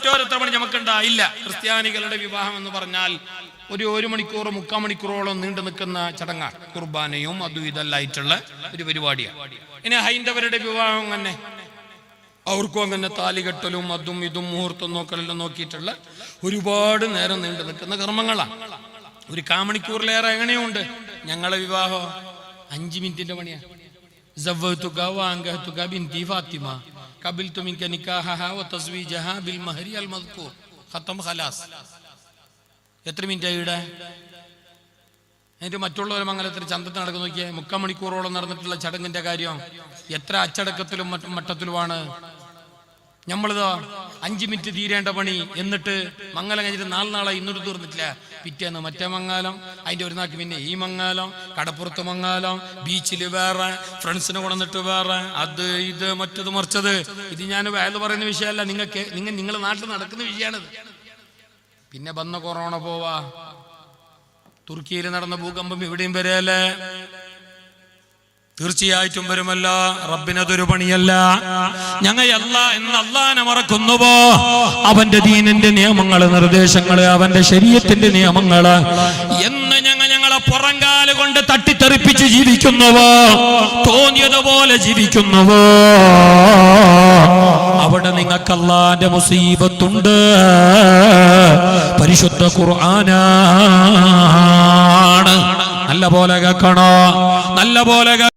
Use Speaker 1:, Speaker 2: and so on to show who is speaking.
Speaker 1: മറ്റോരെത്ര മണി നമുക്കുണ്ടായില്ല. ക്രിസ്ത്യാനികളുടെ വിവാഹം എന്ന് പറഞ്ഞാൽ ഒരു മണിക്കൂർ 3/4 മണിക്കൂറോളം നീണ്ടു നിൽക്കുന്ന ചടങ്ങാണ്. കുർബാനയും അതും ഇതെല്ലായിട്ടുള്ള ഒരു പരിപാടിയാണ്. ഇനി ഹൈന്ദവരുടെ വിവാഹം അങ്ങനെ, അവർക്കും അങ്ങനെ താലികെട്ടലും അതും ഇതും മുഹൂർത്തം നോക്കലെല്ലാം നോക്കിയിട്ടുള്ള ഒരുപാട് നേരം നീണ്ടു നിൽക്കുന്ന കർമ്മങ്ങളാണ്. 1/4 മണിക്കൂറിലേറെ എങ്ങനെയുണ്ട്. ഞങ്ങളെ വിവാഹം 5 മിനിറ്റിന്റെ പണിയാണ്. എത്ര മിനിറ്റായി ഇവിടെ? എന്നിട്ട് മറ്റുള്ളവരെ മംഗലത്തിൽ ചന്തത്തിൽ നടക്കുന്ന നോക്കിയേ, 3/4 മണിക്കൂറോളം നടന്നിട്ടുള്ള ചടങ്ങിന്റെ കാര്യം എത്ര അച്ചടക്കത്തിലും മട്ടത്തിലുമാണ്. നമ്മളിതാ 5 മിനിറ്റ് തീരേണ്ട പണി, എന്നിട്ട് മംഗലം കഴിഞ്ഞിട്ട് 4 നാളായി ഇന്നൊരു തീർന്നിട്ടില്ല. പിറ്റേന്ന് മറ്റേ മംഗലം, അതിന്റെ ഒരു നാക്ക് പിന്നെ ഈ മംഗലം, കടപ്പുറത്ത് മംഗലം, ബീച്ചിൽ വേറെ, ഫ്രണ്ട്സിനെ കൊണ്ടുവന്നിട്ട് വേറെ, അത് ഇത് മറ്റത് മറിച്ചത്. ഇത് ഞാൻ വയല് പറയുന്ന വിഷയമല്ല, നിങ്ങൾ നാട്ടിൽ നടക്കുന്ന വിഷയമാണിത്. പിന്നെ വന്ന കൊറോണ പോവാ, തുർക്കിയിൽ നടന്ന ഭൂകമ്പം ഇവിടെയും വരെയല്ലേ? തീർച്ചയായിട്ടും വരുമല്ല. റബ്ബിനതൊരു പണിയല്ല. ഞങ്ങൾ അല്ലാഹനെ മറക്കുന്നുവോ? അവന്റെ ദീനിന്റെ നിയമങ്ങള്, നിർദ്ദേശങ്ങള്, അവന്റെ ശരീഅത്തിന്റെ നിയമങ്ങള് എന്ന് ഞങ്ങളെ പുറങ്കാല് കൊണ്ട് തട്ടിത്തെറിപ്പിച്ച് ജീവിക്കുന്നുവോ? തോന്നിയതുപോലെ ജീവിക്കുന്നുവോ? അവിടെ നിങ്ങൾക്ക് അല്ലാഹന്റെ മുസീബത്തുണ്ട്. പരിശുദ്ധ ഖുർആനാണ്. നല്ല പോലെ കേൾക്കണോ? നല്ല പോലെ